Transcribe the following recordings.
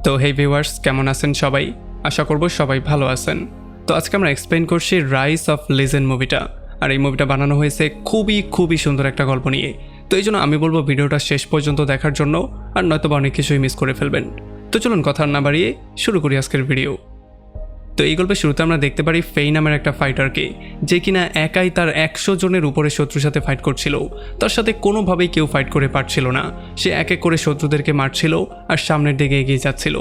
তো হে ভিউয়ার্স, কেমন আছেন সবাই? আশা করব সবাই ভালো আছেন। তো আজকে আমরা এক্সপ্লেন করছি রাইস অফ লিজেন্ড মুভিটা। আর এই মুভিটা বানানো হয়েছে খুবই সুন্দর একটা গল্প নিয়ে। তো এই জন্য আমি বলবো ভিডিওটা শেষ পর্যন্ত দেখার জন্য, আর নয়তো অনেক কিছুই মিস করে ফেলবেন। তো চলুন কথা না বাড়িয়ে শুরু করি আজকের ভিডিও। তো এই গল্পের শুরুতে আমরা দেখতে পারি ফেই নামের একটা ফাইটারকে, যে কিনা একাই তার 100 জনের উপরে শত্রুর সাথে ফাইট করছিল। তার সাথে কোনোভাবেই কেউ ফাইট করে পারছিল না। সে এক এক করে শত্রুদেরকে মারছিল আর সামনের দিকে এগিয়ে যাচ্ছিল।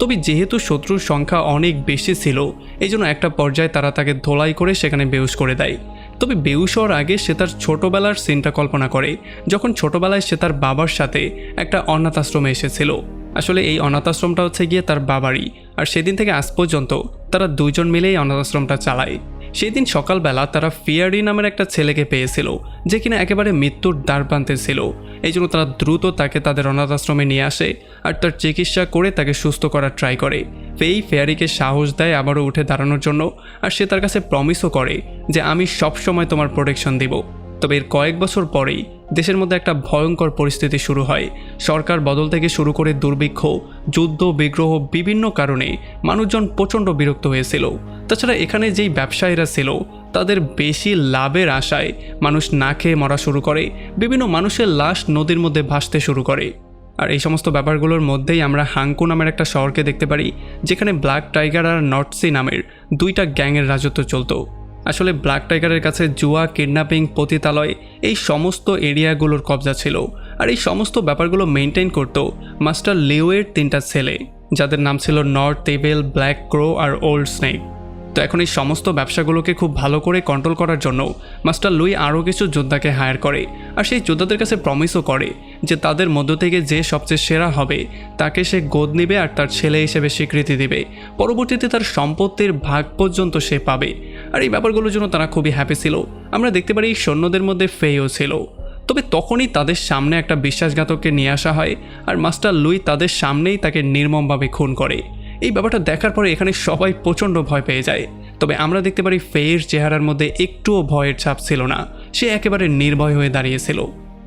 তবে যেহেতু শত্রুর সংখ্যা অনেক বেশি ছিল, এই জন্য একটা পর্যায়ে তারা তাকে ধোলাই করে সেখানে বেহুশ করে দেয়। তবে বেহুশ হওয়ার আগে সে তার ছোটোবেলার সিনটা কল্পনা করে, যখন ছোটোবেলায় সে তার বাবার সাথে একটা অনাথ আশ্রমে এসেছিল। আসলে এই অনাথ আশ্রমটা হচ্ছে গিয়ে তার বাবারই, আর সেদিন থেকে আজ পর্যন্ত তারা দুইজন মিলেই অনাথ আশ্রমটা চালায়। সেই দিন সকালবেলা তারা ফিয়ারি নামের একটা ছেলেকে পেয়েছিল, যে কিনা একেবারে মৃত্যুর দ্বারপ্রান্তে ছিল। এই জন্য তারা দ্রুত তাকে তাদের অনাথ আশ্রমে নিয়ে আসে আর তার চিকিৎসা করে তাকে সুস্থ করার ট্রাই করে। ফেই ফেয়ারিকে সাহস দেয় আবারও উঠে দাঁড়ানোর জন্য, আর সে তার কাছে প্রমিসও করে যে আমি সবসময় তোমার প্রোটেকশন দিব। তবে এর কয়েক বছর পরেই দেশের মধ্যে একটা ভয়ঙ্কর পরিস্থিতি শুরু হয়। সরকার বদল থেকে শুরু করে দুর্ভিক্ষ, যুদ্ধ, বিগ্রহ, বিভিন্ন কারণে মানুষজন প্রচণ্ড বিরক্ত হয়েছিল। তাছাড়া এখানে যেই ব্যবসায়ীরা ছিল, তাদের বেশি লাভের আশায় মানুষ না খেয়ে মরা শুরু করে। বিভিন্ন মানুষের লাশ নদীর মধ্যে ভাসতে শুরু করে। আর এই সমস্ত ব্যাপারগুলোর মধ্যেই আমরা হাংকু নামের একটা শহরকে দেখতে পারি, যেখানে ব্ল্যাক টাইগার আর নর্থ সি নামের দুইটা গ্যাংয়ের রাজত্ব চলতো। আসলে ব্ল্যাক টাইগারের কাছে জুয়া, কিডন্যাপিং, পতিতালয় এই সমস্ত এরিয়াগুলোর কবজা ছিল। আর এই সমস্ত ব্যাপারগুলো মেনটেন করতো মাস্টার লিওয়ের 3টা ছেলে, যাদের নাম ছিল নর্থ টেবেল, ব্ল্যাক ক্রো আর ওল্ড স্নেক। তো এখন এই সমস্ত ব্যবসাগুলোকে খুব ভালো করে কন্ট্রোল করার জন্য মাস্টার লুই আরও কিছু যোদ্ধাকে হায়ার করে, আর সেই যোদ্ধাদের কাছে প্রমিসও করে যে তাদের মধ্য থেকে যে সবচেয়ে সেরা হবে তাকে সে গোদ নেবে আর তার ছেলে হিসেবে স্বীকৃতি দিবে। পরবর্তীতে তার সম্পত্তির ভাগ পর্যন্ত সে পাবে। আর এই ব্যাপারগুলোর জন্য তারা খুবই হ্যাপি ছিল। আমরা দেখতে পারি এই সৈন্যদের মধ্যে ফেইও ছিল। তবে তখনই তাদের সামনে একটা বিশ্বাসঘাতককে নিয়ে আসা হয়, আর মাস্টার লুই তাদের সামনেই তাকে নির্মমভাবে খুন করে। এই ব্যাপারটা দেখার পরে এখানে সবাই প্রচণ্ড ভয় পেয়ে যায়। তবে আমরা দেখতে পারি ফেইয়ের চেহারার মধ্যে একটুও ভয়ের ছাপ ছিল না, সে একেবারে নির্ভয় হয়ে দাঁড়িয়েছিল।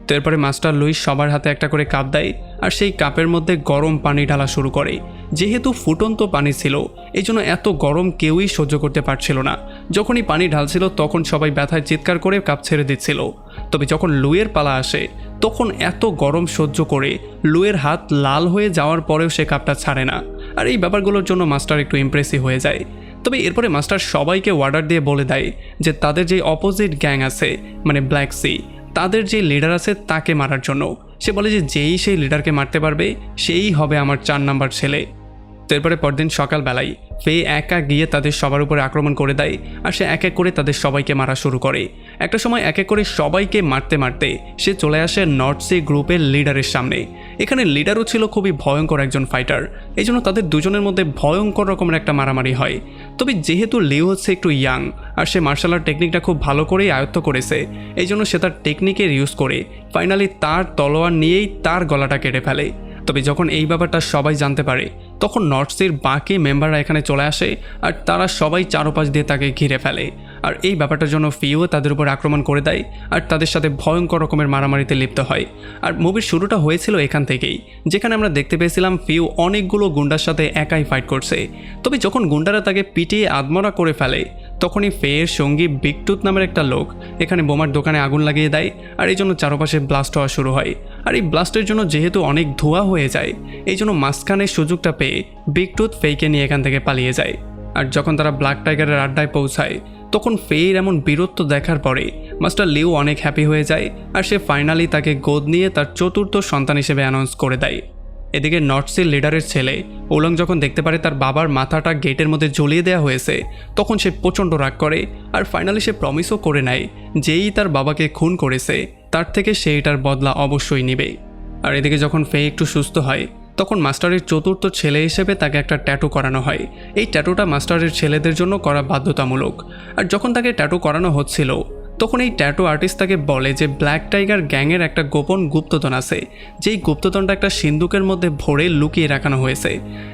তো এরপরে মাস্টার লুই সবার হাতে একটা করে কাপ দেয়, আর সেই কাপের মধ্যে গরম পানি ঢালা শুরু করে। যেহেতু ফুটন্ত পানি ছিল, এই জন্য এত গরম কেউই সহ্য করতে পারছিল না। যখনই পানি ঢালছিল তখন সবাই ব্যথায় চিৎকার করে কাপ ছেড়ে দিচ্ছিল। তবে যখন লুইয়ের পালা আসে, তখন এত গরম সহ্য করে লুইয়ের হাত লাল হয়ে যাওয়ার পরেও সে কাপটা ছাড়ে না। আর এই ব্যাপারগুলোর জন্য মাস্টার একটু ইমপ্রেসিভ হয়ে যায়। তবে এরপরে মাস্টার সবাইকে অর্ডার দিয়ে বলে দেয় যে তাদের যে অপোজিট গ্যাং আছে, মানে ব্ল্যাক সি, তাদের যে লিডার আছে তাকে মারার জন্য। সে বলে যে যেই সেই লিডারকে মারতে পারবে সেই হবে আমার 4 নাম্বার ছেলে। তো এরপরে পরদিন সকালবেলায় ফে একা গিয়ে তাদের সবার উপরে আক্রমণ করে দেয়, আর সে এক এক করে তাদের সবাইকে মারা শুরু করে। একটা সময় এক এক করে সবাইকে মারতে মারতে সে চলে আসে নর্থ সি গ্রুপের লিডারের সামনে। এখানে লিডারও ছিল খুবই ভয়ঙ্কর একজন ফাইটার, এই জন্য তাদের দুজনের মধ্যে ভয়ঙ্কর রকমের একটা মারামারি হয়। তবে যেহেতু লিও হচ্ছে একটু ইয়াং, আর সে মার্শাল আর্ট টেকনিকটা খুব ভালো করেই আয়ত্ত করেছে, এই জন্য সে তার টেকনিকের ইউজ করে ফাইনালি তার তলোয়ার নিয়েই তার গলাটা কেটে ফেলে। তবে যখন এই ব্যাপারটা সবাই জানতে পারে, তখন নর্থ সির বাকি মেম্বাররা এখানে চলে আসে, আর তারা সবাই চারপাশ দিয়ে তাকে ঘিরে ফেলে। আর এই ব্যাপারটার জন্য ফিও তাদের উপর আক্রমণ করে দেয়, আর তাদের সাথে ভয়ঙ্কর রকমের মারামারিতে লিপ্ত হয়। আর মুভির শুরুটা হয়েছিল এখান থেকেই, যেখানে আমরা দেখতে পেয়েছিলাম ফিও অনেকগুলো গুন্ডার সাথে একাই ফাইট করছে। তবে যখন গুন্ডারা তাকে পিটিয়ে আদমরা করে ফেলে, তখনই ফেয়ের সঙ্গী বিগটুথ নামের একটা লোক এখানে বোমার দোকানে আগুন লাগিয়ে দেয়, আর এই জন্য চারপাশে ব্লাস্ট হওয়া শুরু হয়। আর এই ব্লাস্টের জন্য যেহেতু অনেক ধোঁয়া হয়ে যায়, এই জন্য মাঝখানের সুযোগটা পেয়ে বিগটুথ ফেইকে নিয়ে এখান থেকে পালিয়ে যায়। আর যখন তারা ব্ল্যাক টাইগারের আড্ডায় পৌঁছায়, তখন ফেইর এমন বীরত্ব দেখার পরে মাস্টার লিও অনেক হ্যাপি হয়ে যায়, আর সে ফাইনালি তাকে গোদ নিয়ে তার 4র্থ সন্তান হিসেবে অ্যানাউন্স করে দেয়। এদিকে নর্থ সির লিডারের ছেলে ওলং যখন দেখতে পারে তার বাবার মাথাটা গেটের মধ্যে ঝুলিয়ে দেওয়া হয়েছে, তখন সে প্রচণ্ড রাগ করে, আর ফাইনালি সে প্রমিসও করে নেয় যেই তার বাবাকে খুন করেছে তার থেকে সে এটার বদলা অবশ্যই নেবে। আর এদিকে যখন ফে একটু সুস্থ হয়, তখন মাস্টারের 4র্থ ছেলে হিসেবে তাকে একটা ট্যাটু করানো হয়। এই ট্যাটুটা মাস্টারের ছেলেদের জন্য করা বাধ্যতামূলক। আর যখন তাকে ট্যাটু করানো হচ্ছিল, তখন এই ট্যাটু আর্টিস্ট তাকে বলে যে ব্ল্যাক টাইগার গ্যাংয়ের একটা গোপন গুপ্তধন আছে, যেই গুপ্তধনটা একটা সিন্দুকের মধ্যে ভরে লুকিয়ে রাখানো হয়েছে।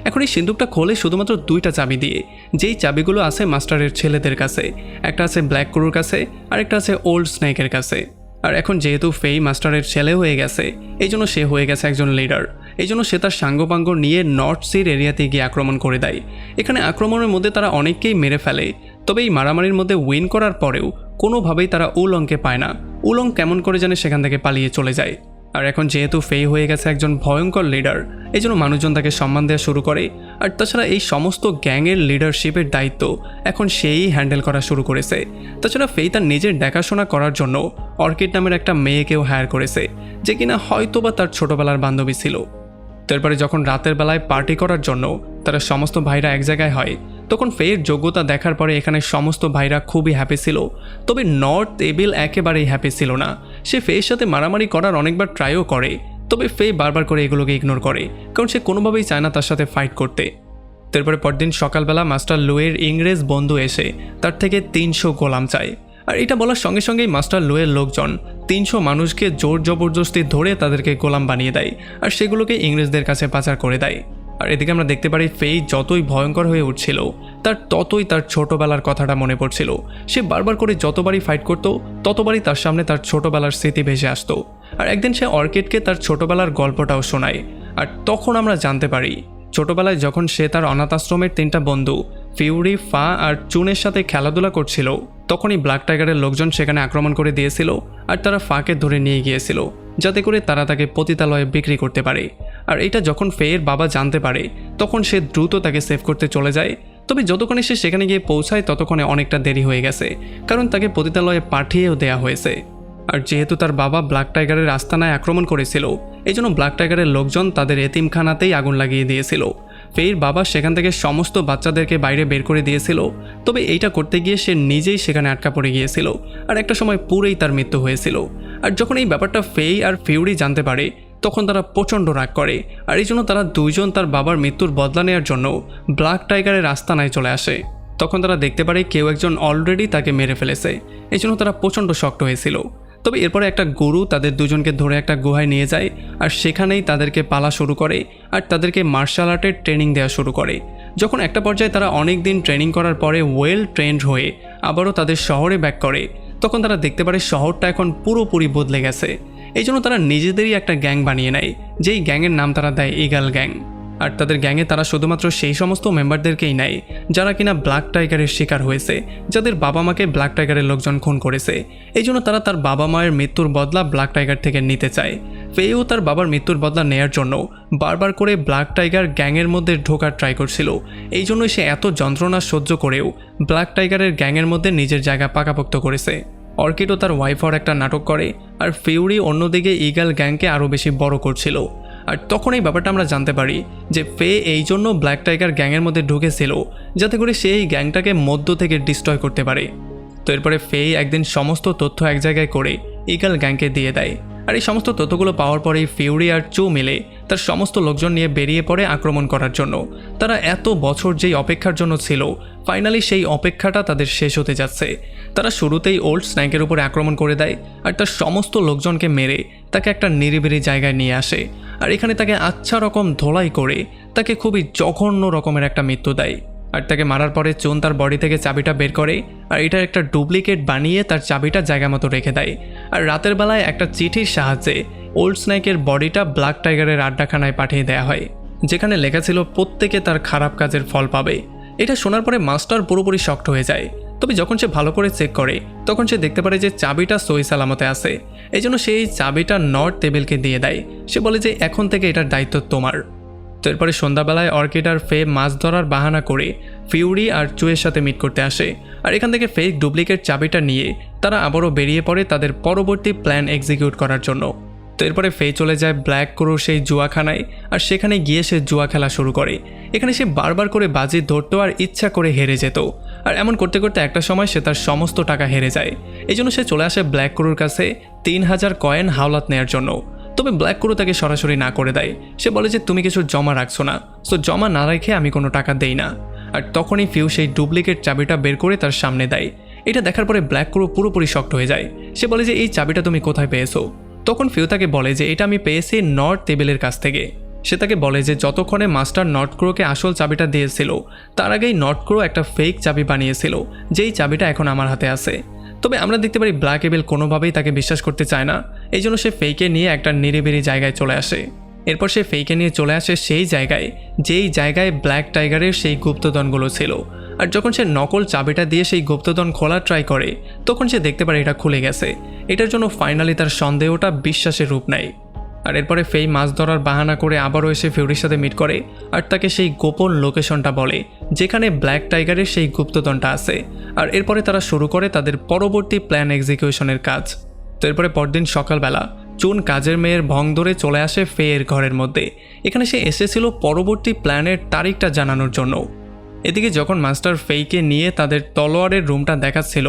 এখন এই সিন্দুকটা খোলে শুধুমাত্র 2টা চাবি দিয়ে, যেই চাবিগুলো আছে মাস্টারের ছেলেদের কাছে। একটা আছে ব্ল্যাক ক্রুর কাছে, আর একটা আছে ওল্ড স্নেকের কাছে। আর এখন যেহেতু ফেই মাস্টারের ছেলে হয়ে গেছে, এই জন্য সে হয়ে গেছে একজন লিডার। এই জন্য সে তার সাঙ্গপাঙ্গ নিয়ে নর্থ সির এরিয়াতে গিয়ে আক্রমণ করে দেয়। এখানে আক্রমণের মধ্যে তারা অনেককেই মেরে ফেলে, তবে এই মারামারির মধ্যে উইন করার পরেও কোনোভাবেই তারা উলংকে পায় না। উলং কেমন করে জানে সেখান থেকে পালিয়ে চলে যায়। আর এখন যেহেতু ফেই হয়ে গেছে একজন ভয়ঙ্কর লিডার, এই জন্য মানুষজন তাকে সম্মান দেওয়া শুরু করে। আর তাছাড়া এই সমস্ত গ্যাংয়ের লিডারশিপের দায়িত্ব এখন সেই হ্যান্ডেল করা শুরু করেছে। তাছাড়া ফেই তার নিজের দেখাশোনা করার জন্য অর্কিড নামের একটা মেয়েকেও হায়ার করেছে, যে কিনা হয়তোবা তার ছোটবেলার বান্ধবী ছিল। তারপরে যখন রাতের বেলায় পার্টি করার জন্য তারা সমস্ত ভাইরা এক জায়গায় হয়, তখন ফেয়ের যোগ্যতা দেখার পরে এখানে সমস্ত ভাইরা খুবই হ্যাপি ছিল। তবে নর্থ এবিল একেবারেই হ্যাপি ছিল না। সে ফেয়ের সাথে মারামারি করার অনেকবার ট্রাইও করে, তবে ফে বারবার করে এগুলোকে ইগনোর করে, কারণ সে কোনোভাবেই চায় না তার সাথে ফাইট করতে। তারপরে পরদিন সকালবেলা মাস্টার লুয়ের ইংরেজ বন্ধু এসে তার থেকে 300 গোলাম চায়। আর এটা বলার সঙ্গে সঙ্গেই মাস্টার লুয়ের লোকজন 300 মানুষকে জোর জবরদস্তি ধরে তাদেরকে গোলাম বানিয়ে দেয়, আর সেগুলোকে ইংরেজদের কাছে পাচার করে দেয়। আর এদিকে আমরা দেখতে পারি ফেই যতই ভয়ঙ্কর হয়ে উঠছিল, তার ততই তার ছোটবেলার কথাটা মনে পড়ছিল। সে বারবার করে যতবারই ফাইট করতো ততবারই তার সামনে তার ছোটবেলার স্মৃতি ভেসে আসতো। আর একদিন সে অর্কিডকে তার ছোটবেলার গল্পটাও শোনায়। আর তখন আমরা জানতে পারি ছোটবেলায় যখন সে তার অনাথ আশ্রমের 3টা বন্ধু ফিউরি, ফা আর চুনের সাথে খেলাধুলা করছিল, তখনই ব্ল্যাক টাইগারের লোকজন সেখানে আক্রমণ করে দিয়েছিল। আর তারা ফাকে ধরে নিয়ে গিয়েছিল যাতে করে তারা তাকে পতিতালয়ে বিক্রি করতে পারে। আর এটা যখন ফেয়ের বাবা জানতে পারে, তখন সে দ্রুত তাকে সেভ করতে চলে যায়। তবে যতক্ষণে সে সেখানে গিয়ে পৌঁছায় ততক্ষণে অনেকটা দেরি হয়ে গেছে, কারণ তাকে পতিতালয়ে পাঠিয়েও দেয়া হয়েছে। আর যেহেতু তার বাবা ব্ল্যাক টাইগারের আস্তানায় আক্রমণ করেছিল, এই জন্য ব্ল্যাক টাইগারের লোকজন তাদের এতিমখানাতেই আগুন লাগিয়ে দিয়েছিল। ফেইর বাবা সেখান থেকে সমস্ত বাচ্চাদেরকে বাইরে বের করে দিয়েছিল, তবে এইটা করতে গিয়ে সে নিজেই সেখানে আটকা পড়ে গিয়েছিল। আর একটা সময় পুরোই তার মৃত্যু হয়েছিল। আর যখন এই ব্যাপারটা ফেই আর ফিউরি জানতে পারে, তখন তারা প্রচণ্ড রাগ করে। আর এই জন্য তারা দুইজন তার বাবার মৃত্যুর বদলা নেওয়ার জন্য ব্ল্যাক টাইগারের আস্তানায় চলে আসে। তখন তারা দেখতে পারে কেউ একজন অলরেডি তাকে মেরে ফেলেছে, এই জন্য তারা প্রচণ্ড শক্ত হয়েছিল। তবে এরপরে একটা গুরু তাদের দুজনকে ধরে একটা গুহায় নিয়ে যায়, আর সেখানেই তাদেরকে পালা শুরু করে আর তাদেরকে মার্শাল আর্টের ট্রেনিং দেওয়া শুরু করে। যখন একটা পর্যায়ে তারা অনেক দিন ট্রেনিং করার পরে ওয়েল ট্রেন্ড হয়ে আবারও তাদের শহরে ব্যাক করে, তখন তারা দেখতে পারে শহরটা এখন পুরোপুরি বদলে গেছে। এই জন্য তারা নিজেদেরই একটা গ্যাং বানিয়ে নেয়, যেই গ্যাংয়ের নাম তারা দেয় ইগল গ্যাং। আর তাদের গ্যাংয়ে তারা শুধুমাত্র সেই সমস্ত মেম্বারদেরকেই নেয় যারা কিনা ব্ল্যাক টাইগারের শিকার হয়েছে, যাদের বাবা মাকে ব্ল্যাক টাইগারের লোকজন খুন করেছে। এই জন্য তারা তার বাবা মায়ের মৃত্যুর বদলা ব্ল্যাক টাইগার থেকে নিতে চায়। ফেও তার বাবার মৃত্যুর বদলা নেয়ার জন্য বারবার করে ব্ল্যাক টাইগার গ্যাংয়ের মধ্যে ঢোকার ট্রাই করছিল। এই জন্যই সে এত যন্ত্রণা সহ্য করেও ব্ল্যাক টাইগারের গ্যাংয়ের মধ্যে নিজের জায়গা পাকাপোক্ত করেছে। অর্কিডও তার ওয়াইফর একটা নাটক করে, আর ফিউরি অন্যদিকে ইগল গ্যাংকে আরও বেশি বড় করছিল। আর তখন এই ব্যাপারটা আমরা জানতে পারি যে ফে এই জন্য ব্ল্যাক টাইগার গ্যাংয়ের মধ্যে ঢুকেছিল যাতে করে সে এই গ্যাংটাকে মধ্য থেকে ডিস্ট্রয় করতে পারে। তো এরপরে ফে একদিন সমস্ত তথ্য এক জায়গায় করে ইগল গ্যাংকে দিয়ে দেয়। আর এই সমস্ত তথ্যগুলো পাওয়ার পরেই ফিউরি আর চু মিলে তার সমস্ত লোকজন নিয়ে বেরিয়ে পড়ে আক্রমণ করার জন্য। তারা এত বছর যেই অপেক্ষার জন্য ছিল, ফাইনালি সেই অপেক্ষাটা তাদের শেষ হতে যাচ্ছে। তারা শুরুতেই ওল্ড স্ন্যাকের উপরে আক্রমণ করে দেয় আর তার সমস্ত লোকজনকে মেরে তাকে একটা নিরিবিলি জায়গায় নিয়ে আসে। আর এখানে তাকে আচ্ছা রকম ধোলাই করে তাকে খুবই জঘন্য রকমের একটা মৃত্যু দেয়। আর তাকে মারার পরে চুন তার বডি থেকে চাবিটা বের করে আর এটার একটা ডুপ্লিকেট বানিয়ে তার চাবিটা জায়গা মতো রেখে দেয়। আর রাতের বেলায় একটা চিঠির সাহায্যে ওল্ড স্ন্যাকের বডিটা ব্ল্যাক টাইগারের আড্ডাখানায় পাঠিয়ে দেওয়া হয়, যেখানে লেখা ছিল প্রত্যেকে তার খারাপ কাজের ফল পাবে। এটা শোনার পরে মাস্টার পুরোপুরি শক্ট হয়ে যায়। তবে যখন সে ভালো করে চেক করে তখন সে দেখতে পারে যে চাবিটা সই সালামতে আছে। এই জন্য সে এই চাবিটা নর্থ টেবিলকে দিয়ে দেয়। সে বলে যে এখন থেকে এটার দায়িত্ব তোমার। তো এরপরে সন্ধ্যাবেলায় অর্কিড আর ফে মাছ ধরার বাহানা করে ফিউরি আর চুয়ের সাথে মিট করতে আসে। আর এখান থেকে ফেক ডুপ্লিকেট চাবিটা নিয়ে তারা আবারও বেরিয়ে পড়ে তাদের পরবর্তী প্ল্যান এক্সিকিউট করার জন্য। তো এরপরে ফে চলে যায় ব্ল্যাক ক্রোর সেই জুয়াখানায়, আর সেখানে গিয়ে সে জুয়া খেলা শুরু করে। এখানে সে বারবার করে বাজি ধরতো আর ইচ্ছা করে হেরে যেত। আর এমন করতে করতে একটা সময় সে তার সমস্ত টাকা হেরে যায়। এই জন্য সে চলে আসে ব্ল্যাক ক্রোর কাছে 3000 কয়েন হাওলাত নেয়ার জন্য। তবে ব্ল্যাক ক্রো তাকে সরাসরি না করে দেয়। সে বলে যে তুমি কিছু জমা রাখছো না, সো জমা না রেখে আমি কোনো টাকা দেই না। আর তখনই ফিউ সেই ডুপ্লিকেট চাবিটা বের করে তার সামনে দেয়। এটা দেখার পরে ব্ল্যাক ক্রো পুরোপুরি শক্ট হয়ে যায়। সে বলে যে এই চাবিটা তুমি কোথায় পেয়েছো? তখন ফিউ তাকে বলে যে এটা আমি পেয়েছি নর্থ টেবিলের কাছ থেকে। সে তাকে বলে যে যতক্ষণে মাস্টার নর্থ ক্রোকে আসল চাবিটা দিয়েছিল তার আগেই নর্থ ক্রো একটা ফেক চাবি বানিয়েছিল, যেই চাবিটা এখন আমার হাতে আছে। তবে আমরা দেখতে পারি ব্ল্যাক এবেল কোনোভাবেই তাকে বিশ্বাস করতে চায় না। এই জন্য সে ফেকে নিয়ে একটা নিরিবিলি জায়গায় চলে আসে। এরপর সে ফেইকে নিয়ে চলে আসে সেই জায়গায় যেই জায়গায় ব্ল্যাক টাইগারের সেই গুপ্তধনগুলো ছিল। আর যখন সে নকল চাবিটা দিয়ে সেই গুপ্তধন খোলার ট্রাই করে তখন সে দেখতে পারে এটা খুলে গেছে। এটার জন্য ফাইনালি তার সন্দেহটা বিশ্বাসের রূপ নেয়। আর এরপরে ফেই মাছ ধরার বাহানা করে আবারও এসে ফিউরির সাথে মিট করে আর তাকে সেই গোপন লোকেশনটা বলে যেখানে ব্ল্যাক টাইগারের সেই গুপ্তধনটা আছে। আর এরপরে তারা শুরু করে তাদের পরবর্তী প্ল্যান এক্সিকিউশনের কাজ। তো এরপরে পরদিন সকালবেলা চুন কাজের মেয়ের ভং ধরে চলে আসে ফেয়ের ঘরের মধ্যে। এখানে সে এসেছিল পরবর্তী প্ল্যানের তারিখটা জানানোর জন্য। এদিকে যখন মাস্টার ফেইকে নিয়ে তাদের তলোয়ারের রুমটা দেখাচ্ছিল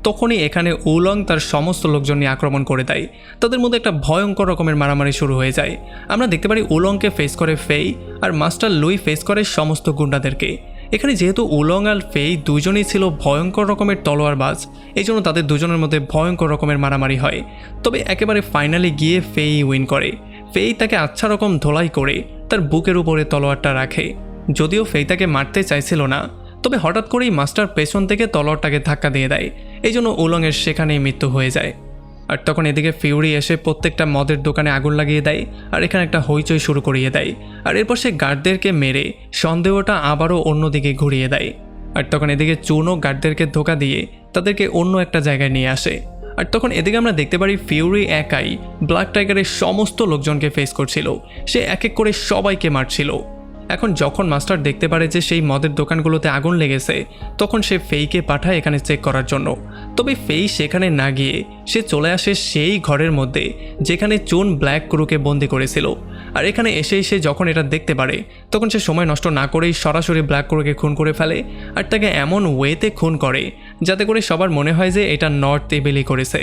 তখনই এখানে উলং তার সমস্ত লোকজন নিয়ে আক্রমণ করে দেয়। তাদের মধ্যে একটা ভয়ঙ্কর রকমের মারামারি শুরু হয়ে যায়। আমরা দেখতে পারি উলংকে ফেস করে ফেই আর মাস্টার লুই ফেস করে সমস্ত গুন্ডাদেরকে। এখানে যেহেতু উলং আর ফেই দুজনেই ছিল ভয়ঙ্কর রকমের তলোয়ারবাজ, এই জন্য তাদের দুজনের মধ্যে ভয়ঙ্কর রকমের মারামারি হয়। তবে একেবারে ফাইনালি গিয়ে ফেই উইন করে। ফেই তাকে আচ্ছা রকম ধোলাই করে তার বুকের উপরে তলোয়ারটা রাখে। যদিও ফেই তাকে মারতে চাইছিল না, তবে হঠাৎ করেই মাস্টার পেছন থেকে তলোয়ারটাকে ধাক্কা দিয়ে দেয়। এই জন্য উলংয়ের সেখানেই মৃত্যু হয়ে যায়। আর তখন এদিকে ফিউরি এসে প্রত্যেকটা মদের দোকানে আগুন লাগিয়ে দেয় আর এখানে একটা হইচই শুরু করিয়ে দেয়। আর এরপর সে গার্ডদেরকে মেরে সন্দেহটা আবারও অন্যদিকে ঘুরিয়ে দেয়। আর তখন এদিকে চুনও গার্ডদেরকে ধোঁকা দিয়ে তাদেরকে অন্য একটা জায়গায় নিয়ে আসে। আর তখন এদিকে আমরা দেখতে পারি ফিউরি একাই ব্ল্যাক টাইগারের সমস্ত লোকজনকে ফেস করছিল। সে এক এক করে সবাইকে মারছিল। এখন যখন মাস্টার দেখতে পারে যে সেই মদের দোকানগুলোতে আগুন লেগেছে তখন সে ফেইকে পাঠায় এখানে চেক করার জন্য। তবে ফেই সেখানে না গিয়ে সে চলে আসে সেই ঘরের মধ্যে যেখানে চুন ব্ল্যাক ক্রুকে বন্দি করেছিল। আর এখানে এসে যখন এটা দেখতে পারে তখন সে সময় নষ্ট না করেই সরাসরি ব্ল্যাক ক্রুকে খুন করে ফেলে আর তাকে এমন ওয়েতে খুন করে যাতে করে সবার মনে হয় যে এটা নর্থ টেবিলই করেছে।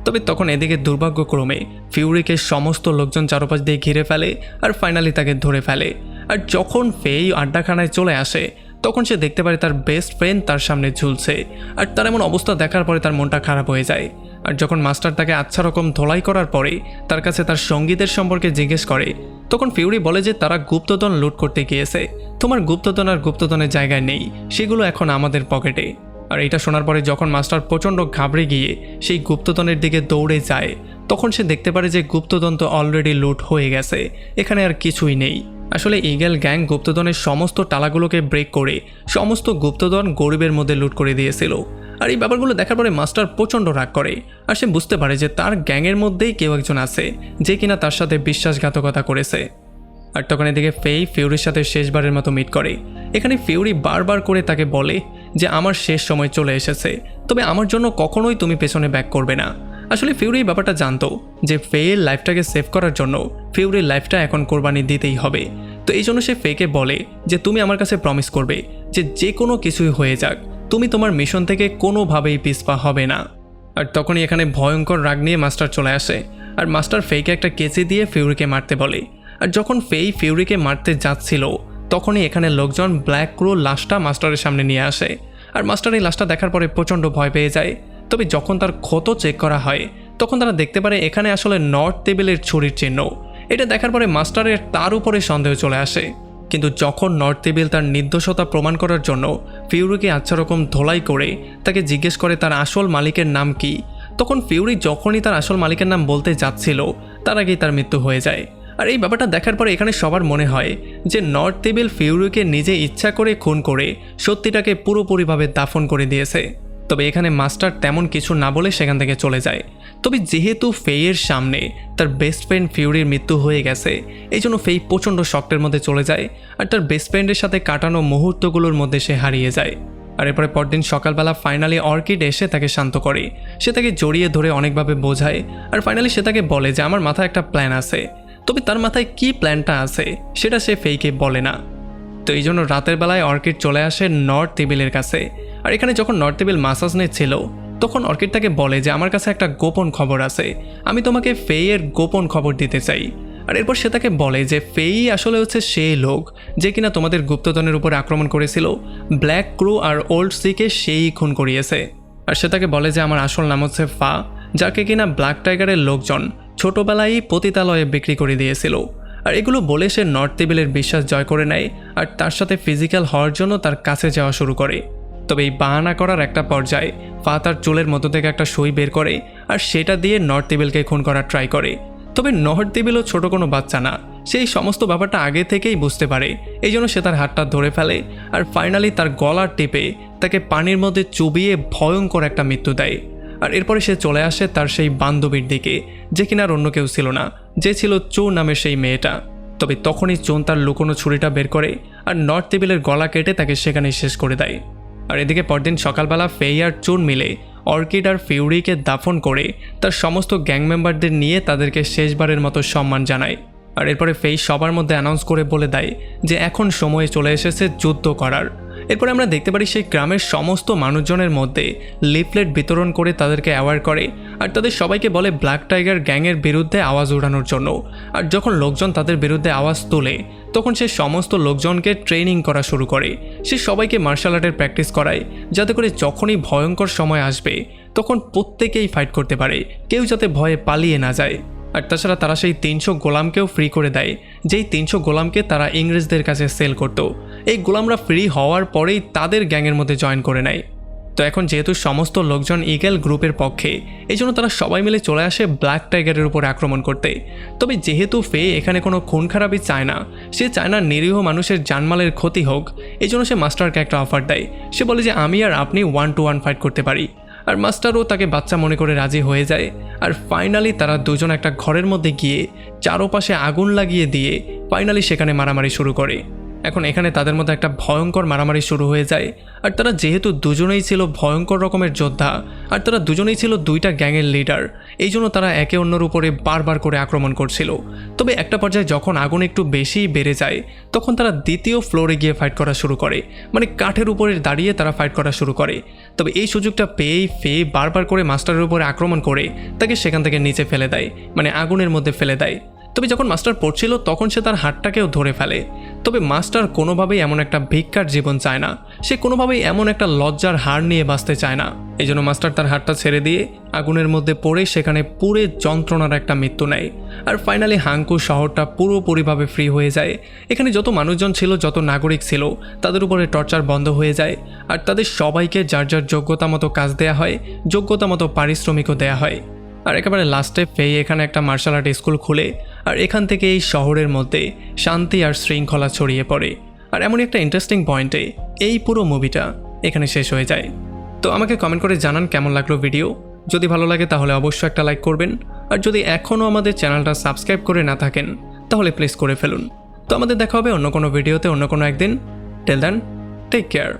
তবে তখন এদিকে দুর্ভাগ্যক্রমে ফিউরিকে সমস্ত লোকজন চারপাশ দিয়ে ঘিরে ফেলে আর ফাইনালি তাকে ধরে ফেলে। আর যখন ফেই আড্ডাখানায় চলে আসে তখন সে দেখতে পারে তার বেস্ট ফ্রেন্ড তার সামনে ঝুলছে। আর তার এমন অবস্থা দেখার পরে তার মনটা খারাপ হয়ে যায়। আর যখন মাস্টার তাকে আচ্ছা রকম ধোলাই করার পরে তার কাছে তার সঙ্গীদের সম্পর্কে জিজ্ঞেস করে তখন ফিউরি বলে যে তারা গুপ্তধন লুট করতে গিয়েছে, তোমার গুপ্তধন আর গুপ্তধনের জায়গায় নেই, সেগুলো এখন আমাদের পকেটে। আর এটা শোনার পরে যখন মাস্টার প্রচণ্ড ঘাবড়ে গিয়ে সেই গুপ্তধনের দিকে দৌড়ে যায় তখন সে দেখতে পারে যে গুপ্তধন তো অলরেডি লুট হয়ে গেছে, এখানে আর কিছুই নেই। আসলে ইগল গ্যাং গুপ্তধনের সমস্ত টালাগুলোকে ব্রেক করে সমস্ত গুপ্তধন গরিবের মধ্যে লুট করে দিয়েছিল। আর এই ব্যাপারগুলো দেখার পরে মাস্টার প্রচণ্ড রাগ করে আর সে বুঝতে পারে যে তার গ্যাংয়ের মধ্যেই কেউ একজন আছে যে কিনা তার সাথে বিশ্বাসঘাতকতা করেছে। আর তখন এদিকে ফেই ফিউরির সাথে শেষবারের মতো মিট করে। এখানে ফিউরি বারবার করে তাকে বলে যে আমার শেষ সময় চলে এসেছে, তবে আমার জন্য কখনোই তুমি পেছনে ব্যাক করবে না। আসলে ফিউরি এই ব্যাপারটা জানতো যে ফেয়ের লাইফটাকে সেভ করার জন্য ফিউরির লাইফটা এখন কোরবানি দিতেই হবে। তো এই জন্য সে ফেকে বলে যে তুমি আমার কাছে প্রমিস করবে যে যে কোনো কিছুই হয়ে যাক তুমি তোমার মিশন থেকে কোনোভাবেই পিছপা হবে না। আর তখনই এখানে ভয়ঙ্কর রাগ নিয়ে মাস্টার চলে আসে আর মাস্টার ফেকে একটা কেচি দিয়ে ফিউরিকে মারতে বলে। আর যখন ফেই ফিউরিকে মারতে যাচ্ছিল তখনই এখানে লোকজন ব্ল্যাক ক্রো লাশটা মাস্টারের সামনে নিয়ে আসে। আর মাস্টার এই লাশটা দেখার পরে প্রচণ্ড ভয় পেয়ে যায়। তবে যখন তার ক্ষত চেক করা হয় তখন তারা দেখতে পারে এখানে আসলে নর্থ টেবিলের ছুরির চিহ্ন। এটা দেখার পরে মাস্টারের তার উপরে সন্দেহ চলে আসে। কিন্তু যখন নর্থ টেবিল তার নির্দোষতা প্রমাণ করার জন্য ফিউরিকে আচ্ছা রকম ধোলাই করে তাকে জিজ্ঞেস করে তার আসল মালিকের নাম কি, তখন ফিউরি যখনই তার আসল মালিকের নাম বলতে যাচ্ছিল তার আগেই তার মৃত্যু হয়ে যায়। আর এই ব্যাপারটা দেখার পরে এখানে সবার মনে হয় যে নর্থ টেবিল ফিউরিকে নিজে ইচ্ছা করে খুন করে সত্যিটাকে পুরোপুরিভাবে দাফন করে দিয়েছে। তবে এখানে মাস্টার তেমন কিছু না বলে সেখান থেকে চলে যায়। তবে যেহেতু ফেইয়ের সামনে তার বেস্ট ফ্রেন্ড ফিউরির মৃত্যু হয়ে গেছে এই জন্য ফেই প্রচণ্ড শক্টের মধ্যে চলে যায় আর তার বেস্ট ফ্রেন্ডের সাথে কাটানো মুহূর্তগুলোর মধ্যে সে হারিয়ে যায়। আর এরপরে পরদিন সকালবেলা ফাইনালি অর্কিড এসে তাকে শান্ত করে, সে তাকে জড়িয়ে ধরে অনেকভাবে বোঝায় আর ফাইনালি সে তাকে বলে যে আমার মাথায় একটা প্ল্যান আছে। তবে তার মাথায় কি প্ল্যানটা আছে সেটা সে ফেইকে বলে না। তো এই জন্য রাতের বেলায় অর্কিড চলে আসে নর্থ টেবিলের কাছে। আর এখানে যখন নর্থ টেবিল মাসাজ নিচ্ছিল তখন অর্কিড তাকে বলে যে আমার কাছে একটা গোপন খবর আছে, আমি তোমাকে ফেইয়ের গোপন খবর দিতে চাই। আর এরপর সে তাকে বলে যে ফেই আসলে হচ্ছে সেই লোক যে কিনা তোমাদের গুপ্তধনের উপর আক্রমণ করেছিল, ব্ল্যাক ক্রু আর ওল্ড সিকে সেই খুন করিয়েছে। আর সে তাকে বলে যে আমার আসল নাম হচ্ছে ফা, যাকে কিনা ব্ল্যাক টাইগারের লোকজন ছোটবেলায় পতিতালয়ে বিক্রি করে দিয়েছিল। আর এগুলো বলে সে নর্থ টেবিলের বিশ্বাস জয় করে নেয় আর তার সাথে ফিজিক্যাল হওয়ার জন্য তার কাছে যাওয়া শুরু করে। তবে এই বাহানা করার একটা পর্যায়ে ফা তার চুলের মধ্য থেকে একটা সই বের করে আর সেটা দিয়ে নর্থ টেবিলকে খুন করার ট্রাই করে। তবে নর্থ টেবিলও ছোট কোনো বাচ্চা না, সেই সমস্ত ব্যাপারটা আগে থেকেই বুঝতে পারে। এই জন্য সে তার হাতটা ধরে ফেলে আর ফাইনালি তার গলার টিপে তাকে পানির মধ্যে চুবিয়ে ভয়ঙ্কর একটা মৃত্যু দেয়। আর এরপরে সে চলে আসে তার সেই বান্ধবীর দিকে, যে কিনা আর অন্য কেউ ছিল না, যে ছিল চো নামের সেই মেয়েটা। তবে তখনই চোন তার লুকোনো ছুরিটা বের করে আর নর্থ টেবিলের গলা কেটে তাকে সেখানেই শেষ করে দেয়। আর এদিকে পরদিন সকালবেলা ফেই আর চোন মিলে অর্কিড আর ফিউরিকে দাফন করে তার সমস্ত গ্যাং মেম্বারদের নিয়ে তাদেরকে শেষবারের মতো সম্মান জানায়। আর এরপরে ফেই সবার মধ্যে অ্যানাউন্স করে বলে দেয় যে এখন সময় চলে এসেছে যুদ্ধ করার। এরপরে আমরা দেখতে পারি সেই গ্রামের সমস্ত মানুষজনের মধ্যে লিফলেট বিতরণ করে তাদেরকে অ্যাওয়ার করে আর তাদের সবাইকে বলে ব্ল্যাক টাইগার গ্যাংয়ের বিরুদ্ধে আওয়াজ ওঠানোর জন্য। আর যখন লোকজন তাদের বিরুদ্ধে আওয়াজ তোলে তখন সে সমস্ত লোকজনকে ট্রেনিং করা শুরু করে। সে সবাইকে মার্শাল আর্টের প্র্যাকটিস করায় যাতে করে যখনই ভয়ঙ্কর সময় আসবে তখন প্রত্যেকেই ফাইট করতে পারে, কেউ যাতে ভয়ে পালিয়ে না যায়। আর তাছাড়া তারা সেই 300 গোলামকেও ফ্রি করে দেয়, যেই 300 গোলামকে তারা ইংরেজদের কাছে সেল করত। এই গোলামরা ফ্রি হওয়ার পরেই তাদের গ্যাংয়ের মধ্যে জয়েন করে নেয়। তো এখন যেহেতু সমস্ত লোকজন ইগল গ্রুপের পক্ষে, এই জন্য তারা সবাই মিলে চলে আসে ব্ল্যাক টাইগারের উপর আক্রমণ করতে। তবে যেহেতু ফে এখানে কোনো খুন খারাপই চায় না, সে চায় না নিরীহ মানুষের জানমালের ক্ষতি হোক, এই জন্য সে মাস্টারকে একটা অফার দেয়। সে বলে যে আমি আর আপনি 1-to-1 ফাইট করতে পারি। আর মাস্টারও তাকে বাচ্চা মনে করে রাজি হয়ে যায়। আর ফাইনালি তারা দুজন একটা ঘরের মধ্যে গিয়ে চারপাশে আগুন লাগিয়ে দিয়ে ফাইনালি সেখানে মারামারি শুরু করে। এখন এখানে তাদের মধ্যে একটা ভয়ঙ্কর মারামারি শুরু হয়ে যায়। আর তারা যেহেতু দুজনেই ছিল ভয়ঙ্কর রকমের যোদ্ধা আর তারা দুজনেই ছিল দুইটা গ্যাংয়ের লিডার, এই জন্য তারা একে অন্যের উপরে বারবার করে আক্রমণ করছিল। তবে একটা পর্যায়ে যখন আগুন একটু বেশিই বেড়ে যায় তখন তারা দ্বিতীয় ফ্লোরে গিয়ে ফাইট করা শুরু করে, মানে কাঠের উপরে দাঁড়িয়ে তারা ফাইট করা শুরু করে। তবে এই সুযোগটা পেয়েই ফে বারবার করে মাস্টারের উপরে আক্রমণ করে তাকে সেখান থেকে নিচে ফেলে দেয়, মানে আগুনের মধ্যে ফেলে দেয়। তবে যখন মাস্টার পড়ছিল তখন সে তার হাতটাকেও ধরে ফেলে। তবে মাস্টার কোনোভাবেই এমন একটা ভিক্ষার জীবন চায় না, সে কোনোভাবেই এমন একটা লজ্জার হার নিয়ে বাঁচতে চায় না। এই জন্য মাস্টার তার হাতটা ছেড়ে দিয়ে আগুনের মধ্যে পড়ে সেখানে পুরে যন্ত্রণার একটা মৃত্যু নেয়। আর ফাইনালি হাঙ্কু শহরটা পুরোপুরিভাবে ফ্রি হয়ে যায়। এখানে যত মানুষজন ছিল, যত নাগরিক ছিল, তাদের উপরে টর্চার বন্ধ হয়ে যায়। আর তাদের সবাইকে যার যার যোগ্যতা মতো কাজ দেয়া হয়, যোগ্যতা মতো পারিশ্রমিকও দেয়া হয়। আর একেবারে লাস্টে ফেই এখানে একটা মার্শাল আর্ট স্কুল খুলে আর এখান থেকে এই শহরের মধ্যে শান্তি আর শৃঙ্খলা ছড়িয়ে পড়ে। আর এমনই একটা ইন্টারেস্টিং পয়েন্টে এই পুরো মুভিটা এখানে শেষ হয়ে যায়। তো আমাকে কমেন্ট করে জানান কেমন লাগলো ভিডিও। যদি ভালো লাগে তাহলে অবশ্যই একটা লাইক করবেন। আর যদি এখনও আমাদের চ্যানেলটা সাবস্ক্রাইব করে না থাকেন তাহলে প্লিজ করে ফেলুন। তো আমাদের দেখা হবে অন্য কোনো ভিডিওতে অন্য কোনো একদিন। Till then, take care.